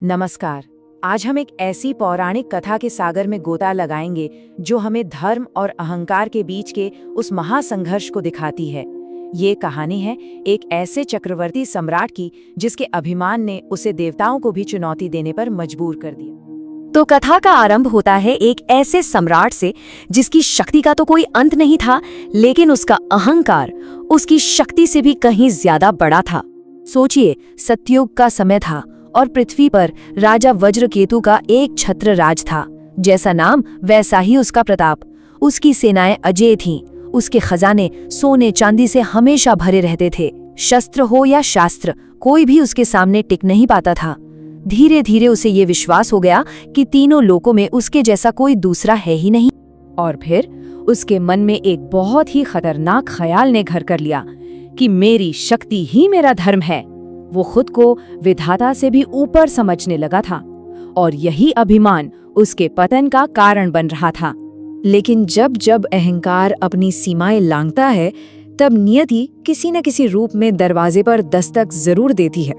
नमस्कार। आज हम एक ऐसी पौराणिक कथा के सागर में गोता लगाएंगे जो हमें धर्म और अहंकार के बीच के उस महासंघर्ष को दिखाती है। ये कहानी है एक ऐसे चक्रवर्ती सम्राट की जिसके अभिमान ने उसे देवताओं को भी चुनौती देने पर मजबूर कर दिया। तो कथा का आरंभ होता है एक ऐसे सम्राट से जिसकी शक्ति का तो कोई अंत नहीं था, लेकिन उसका अहंकार उसकी शक्ति से भी कहीं ज्यादा बड़ा था। सोचिए, सतयुग का समय था और पृथ्वी पर राजा वज्रकेतु का एक छत्र राज था। जैसा नाम वैसा ही उसका प्रताप। उसकी सेनाएं अजेय थीं, उसके खजाने सोने चांदी से हमेशा भरे रहते थे। शस्त्र हो या शास्त्र, कोई भी उसके सामने टिक नहीं पाता था। धीरे धीरे उसे ये विश्वास हो गया कि तीनों लोकों में उसके जैसा कोई दूसरा है ही नहीं। और फिर उसके मन में एक बहुत ही खतरनाक ख्याल ने घर कर लिया कि मेरी शक्ति ही मेरा धर्म है। वो खुद को विधाता से भी ऊपर समझने लगा था और यही अभिमान उसके पतन का कारण बन रहा था। लेकिन जब जब अहंकार अपनी सीमाएं लांघता है, तब नियति किसी न किसी रूप में दरवाजे पर दस्तक जरूर देती है।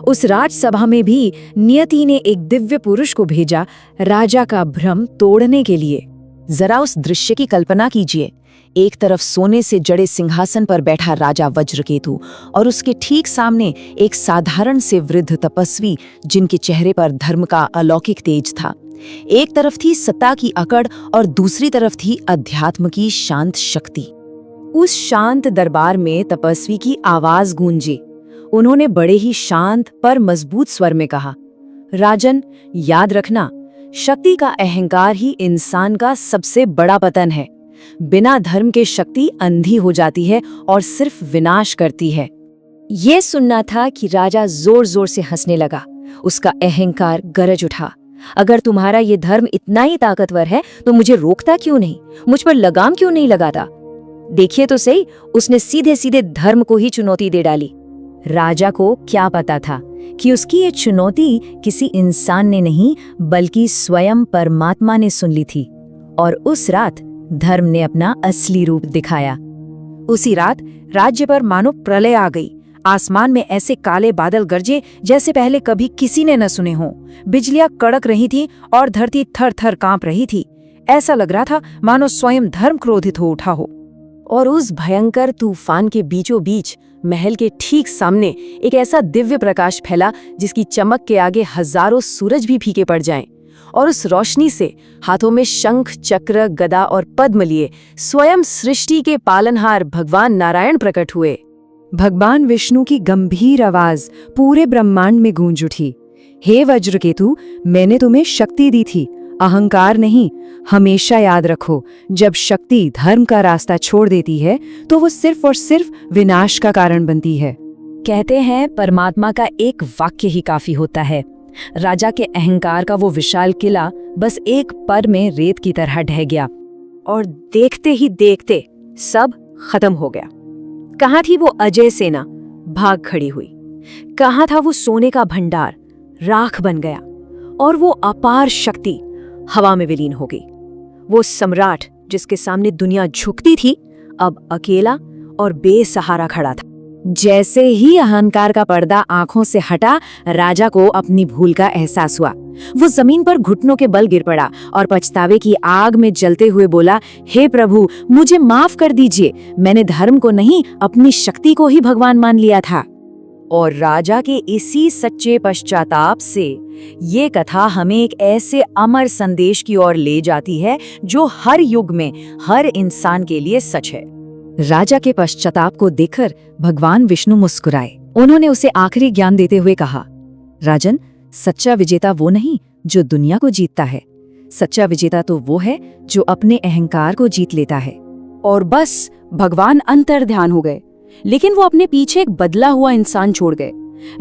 उस राजसभा में भी नियति ने एक दिव्य पुरुष को भेजा, राजा का भ्रम तोड़ने के लिए। जरा उस दृश्य की कल्पना कीजिए। एक तरफ सोने से जड़े सिंहासन पर बैठा राजा वज्रकेतु और उसके ठीक सामने एक साधारण से वृद्ध तपस्वी जिनके चेहरे पर धर्म का अलौकिक तेज था। एक तरफ थी सत्ता की अकड़ और दूसरी तरफ थी अध्यात्म की शांत शक्ति। उस शांत दरबार में तपस्वी की आवाज गूंजी। उन्होंने बड़े ही शांत पर मजबूत स्वर में कहा, राजन, याद रखना, शक्ति का अहंकार ही इंसान का सबसे बड़ा पतन है। बिना धर्म के शक्ति अंधी हो जाती है और सिर्फ विनाश करती है। ये सुनना था कि राजा जोर जोर से हंसने लगा। उसका अहंकार गरज उठा, अगर तुम्हारा ये धर्म इतना ही ताकतवर है तो मुझे रोकता क्यों नहीं, मुझ पर लगाम क्यों नहीं लगाता? देखिए तो सही, उसने सीधे सीधे धर्म को ही चुनौती दे डाली। राजा को क्या पता था कि उसकी ये चुनौती किसी इंसान ने नहीं बल्कि स्वयं परमात्मा ने सुन ली थी। और उस रात धर्म ने अपना असली रूप दिखाया। उसी रात राज्य पर मानो प्रलय आ गई। आसमान में ऐसे काले बादल गरजे जैसे पहले कभी किसी ने न सुने हों। बिजलियां कड़क रही थी और धरती थर थर कांप रही थी। ऐसा लग रहा था मानो स्वयं धर्म क्रोधित हो उठा हो। और उस भयंकर तूफान के बीचों बीच महल के ठीक सामने एक ऐसा दिव्य प्रकाश फैला जिसकी चमक के आगे हजारों सूरज भी फीके पड़ जाएं। और उस रोशनी से हाथों में शंख, चक्र, गदा और पद्म लिए स्वयं सृष्टि के पालनहार भगवान नारायण प्रकट हुए। भगवान विष्णु की गंभीर आवाज पूरे ब्रह्मांड में गूंज उठी। हे वज्रकेतु, मैंने तुम्हें शक्ति दी थी, अहंकार नहीं। हमेशा याद रखो, जब शक्ति धर्म का रास्ता छोड़ देती है तो वो सिर्फ और सिर्फ विनाश का कारण बनती है। कहते हैं परमात्मा का एक वाक्य ही काफी होता है। राजा के अहंकार का वो विशाल किला बस एक पल में रेत की तरह ढह गया और देखते ही देखते सब खत्म हो गया। कहाँ थी वो अजय सेना, भाग खड़ी हुई। कहाँ था वो सोने का भंडार, राख बन गया। और वो अपार शक्ति हवा में विलीन हो गई। वो सम्राट जिसके सामने दुनिया झुकती थी, अब अकेला और बेसहारा खड़ा था। जैसे ही अहंकार का पर्दा आंखों से हटा, राजा को अपनी भूल का एहसास हुआ। वो जमीन पर घुटनों के बल गिर पड़ा और पछतावे की आग में जलते हुए बोला, हे प्रभु, मुझे माफ कर दीजिए। मैंने धर्म को नहीं, अपनी शक्ति को ही भगवान मान लिया था। और राजा के इसी सच्चे पश्चाताप से ये कथा हमें एक ऐसे अमर संदेश की ओर ले जाती है जो हर युग में हर इंसान के लिए सच है। राजा के पश्चाताप को देखकर भगवान विष्णु मुस्कुराए। उन्होंने उसे आखिरी ज्ञान देते हुए कहा, राजन, सच्चा विजेता वो नहीं जो दुनिया को जीतता है। सच्चा विजेता तो वो है जो अपने अहंकार को जीत लेता है। और बस भगवान अंतर्ध्यान हो गए, लेकिन वो अपने पीछे एक बदला हुआ इंसान छोड़ गए।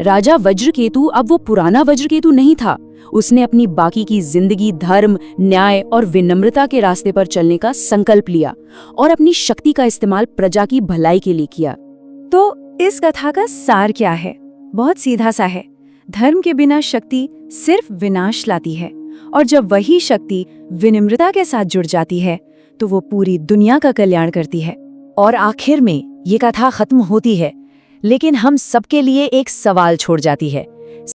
राजा वज्रकेतु अब वो पुराना वज्रकेतु नहीं था। उसने अपनी बाकी की जिंदगी धर्म, न्याय और विनम्रता के रास्ते पर चलने का संकल्प लिया और अपनी शक्ति का इस्तेमाल प्रजा की भलाई के लिए किया। तो इस कथा का सार क्या है? बहुत सीधा सा है। धर्म के बिना शक्ति सिर्फ विनाश लाती है, और जब वही शक्ति विनम्रता के साथ जुड़ जाती है तो वो पूरी दुनिया का कल्याण करती है। और आखिर में ये कथा खत्म होती है, लेकिन हम सबके लिए एक सवाल छोड़ जाती है